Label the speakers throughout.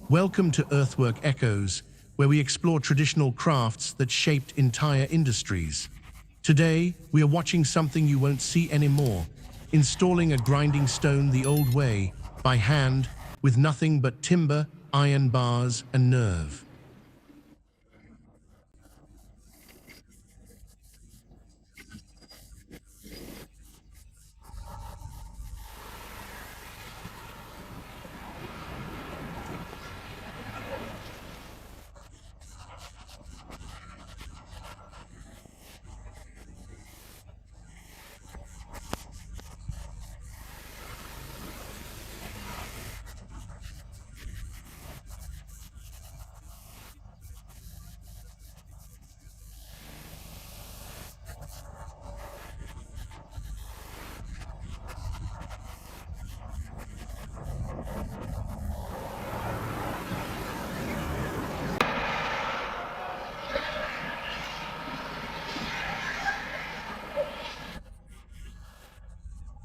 Speaker 1: Welcome to Earthwork Echoes, where we explore traditional crafts that shaped entire industries. Today, we are watching something you won't see anymore, installing a grinding stone the old way, by hand, with nothing but timber, iron bars, and nerve.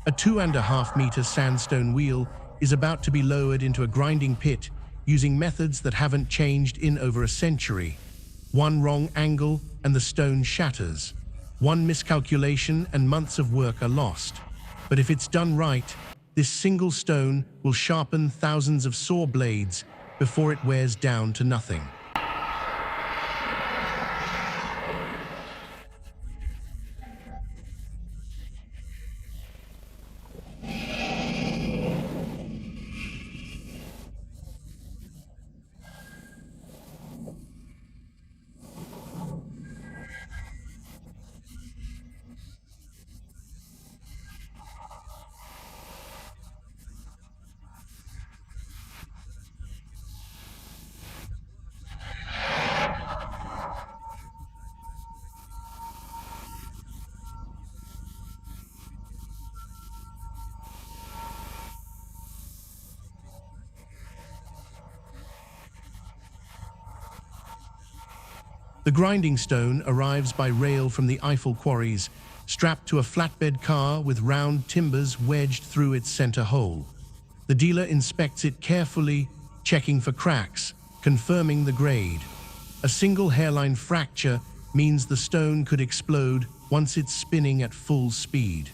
Speaker 1: A 2.5-meter sandstone wheel is about to be lowered into a grinding pit using methods that haven't changed in over a century. One wrong angle and the stone shatters. One miscalculation and months of work are lost. But if it's done right, this single stone will sharpen thousands of saw blades before it wears down to nothing. The grinding stone arrives by rail from the Eiffel quarries, strapped to a flatbed car with round timbers wedged through its center hole. The dealer inspects it carefully, checking for cracks, confirming the grade. A single hairline fracture means the stone could explode once it's spinning at full speed.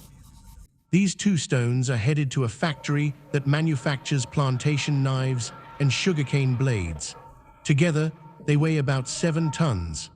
Speaker 1: These two stones are headed to a factory that manufactures plantation knives and sugarcane blades. Together, they weigh about 7 tons.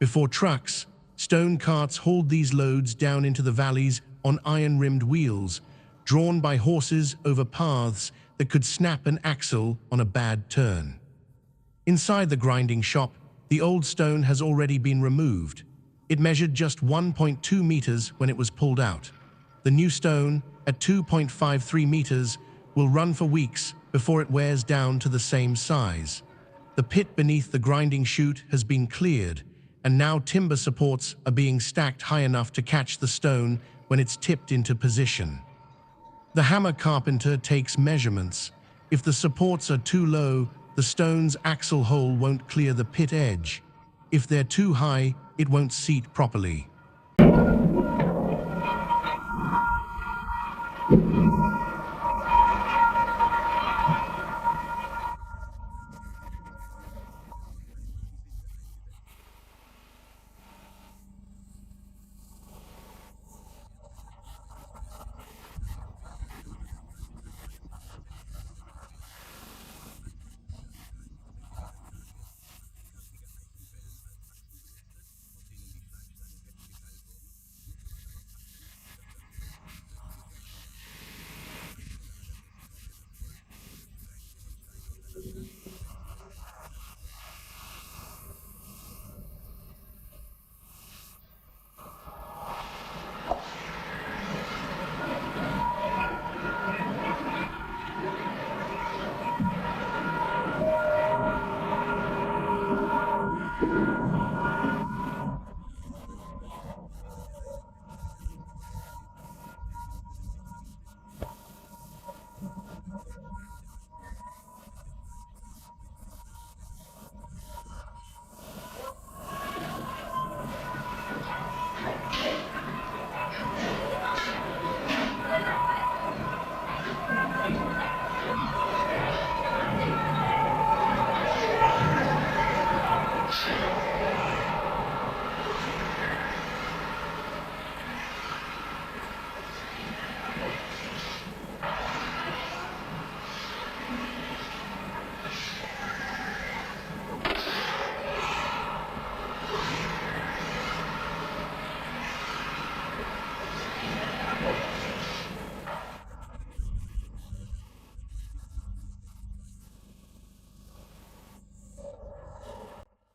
Speaker 1: Before trucks, stone carts hauled these loads down into the valleys on iron-rimmed wheels, drawn by horses over paths that could snap an axle on a bad turn. Inside the grinding shop, the old stone has already been removed. It measured just 1.2 meters when it was pulled out. The new stone, at 2.53 meters, will run for weeks before it wears down to the same size. The pit beneath the grinding chute has been cleared, and now timber supports are being stacked high enough to catch the stone when it's tipped into position. The hammer carpenter takes measurements. If the supports are too low, the stone's axle hole won't clear the pit edge. If they're too high, it won't seat properly.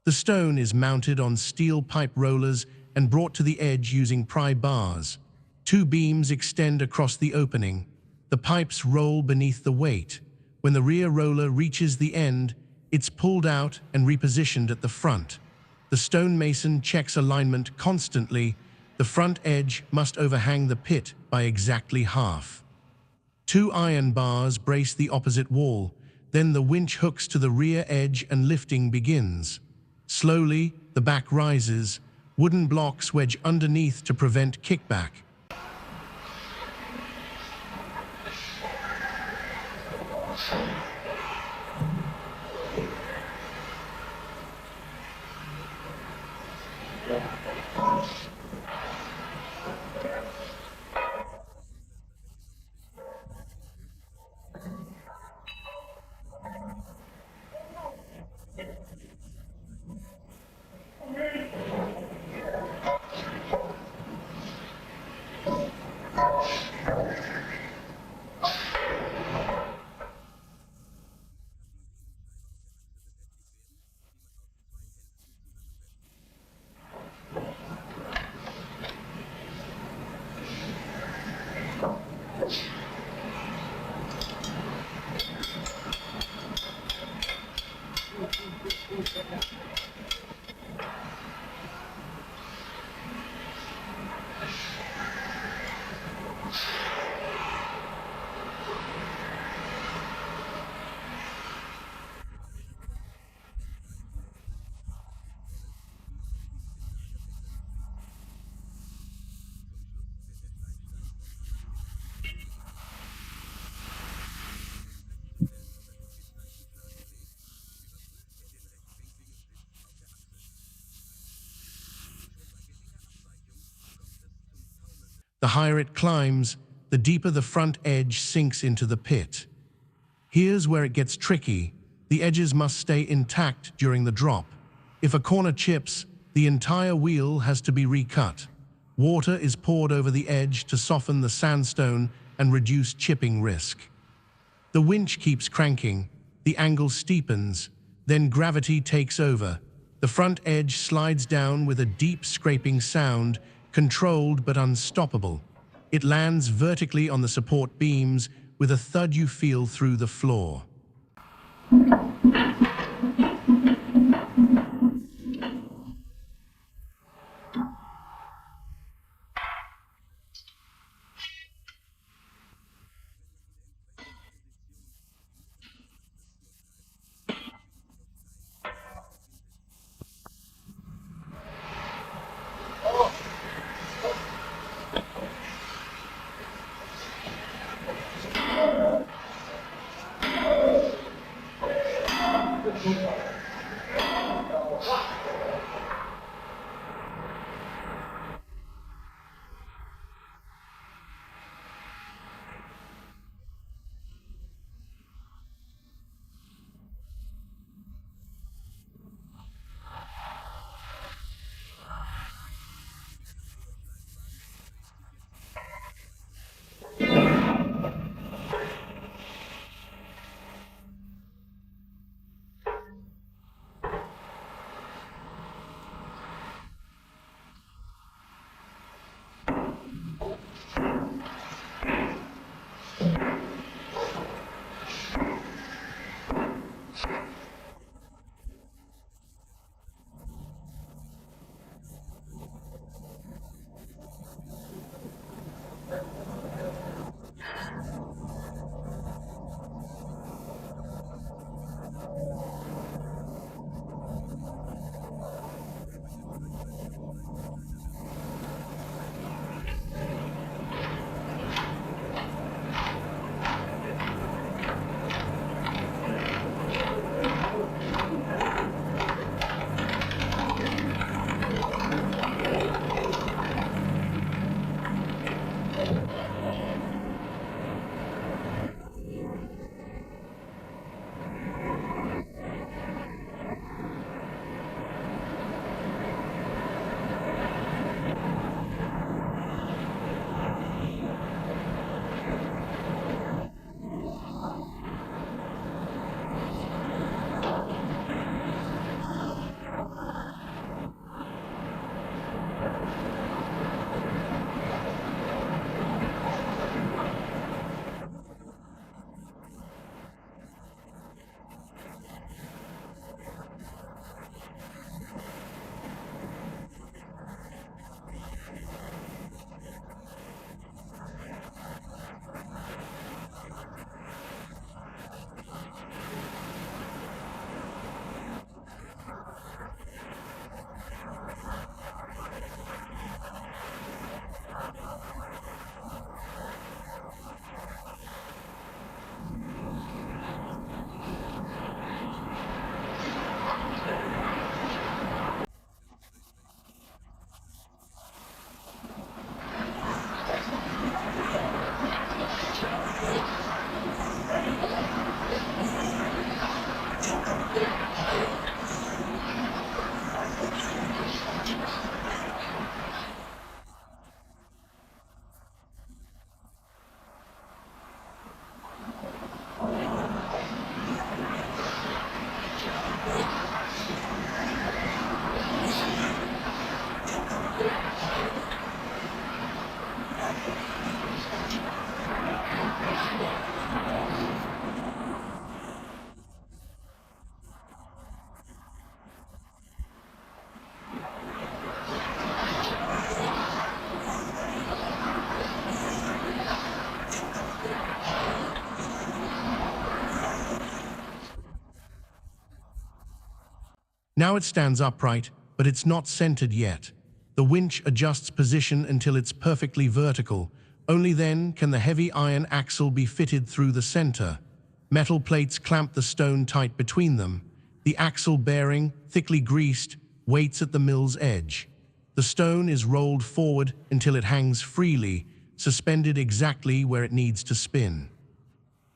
Speaker 1: The stone is mounted on steel pipe rollers and brought to the edge using pry bars. Two beams extend across the opening. The pipes roll beneath the weight. When the rear roller reaches the end, it's pulled out and repositioned at the front. The stonemason checks alignment constantly. The front edge must overhang the pit by exactly half. Two iron bars brace the opposite wall. Then the winch hooks to the rear edge and lifting begins. Slowly, the back rises. Wooden blocks wedge underneath to prevent kickback. The higher it climbs, the deeper the front edge sinks into the pit. Here's where it gets tricky. The edges must stay intact during the drop. If a corner chips, The entire wheel has to be recut. Water is poured over the edge to soften the sandstone and reduce chipping risk. The winch keeps cranking, the angle steepens, then gravity takes over. The front edge slides down with a deep scraping sound, controlled but unstoppable. It lands vertically on the support beams with a thud you feel through the floor. Now it stands upright, but it's not centered yet. The winch adjusts position until it's perfectly vertical. Only then can the heavy iron axle be fitted through the center. Metal plates clamp the stone tight between them. The axle bearing, thickly greased, waits at the mill's edge. The stone is rolled forward until it hangs freely, suspended exactly where it needs to spin.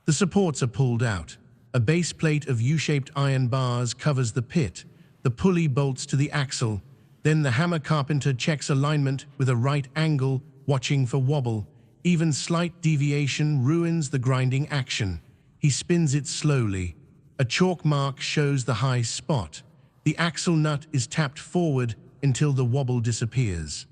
Speaker 1: The supports are pulled out. A base plate of U-shaped iron bars covers the pit. The pulley bolts to the axle. Then the hammer carpenter checks alignment with a right angle, watching for wobble. Even slight deviation ruins the grinding action. He spins it slowly. A chalk mark shows the high spot. The axle nut is tapped forward until the wobble disappears.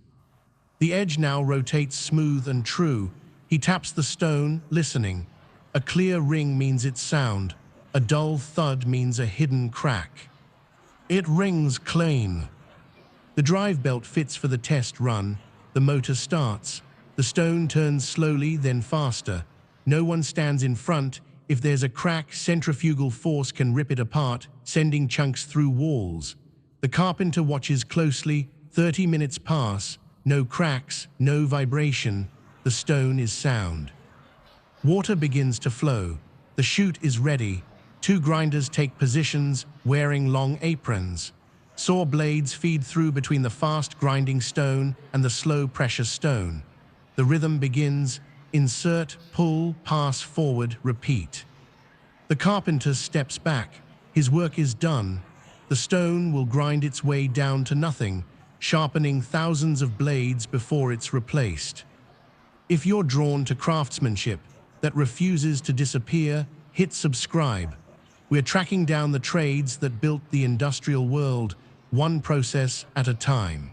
Speaker 1: The edge now rotates smooth and true. He taps the stone, listening. A clear ring means it's sound. A dull thud means a hidden crack. It rings clean. The drive belt fits for the test run. The motor starts. The stone turns slowly, then faster. No one stands in front. If there's a crack, centrifugal force can rip it apart, sending chunks through walls. The carpenter watches closely. 30 minutes pass. No cracks, no vibration. The stone is sound. Water begins to flow. The chute is ready. 2 grinders take positions, wearing long aprons. Saw blades feed through between the fast grinding stone and the slow pressure stone. The rhythm begins. Insert, pull, pass, forward, repeat. The carpenter steps back. His work is done. The stone will grind its way down to nothing, sharpening thousands of blades before it's replaced. If you're drawn to craftsmanship that refuses to disappear, hit subscribe. We're tracking down the trades that built the industrial world, one process at a time.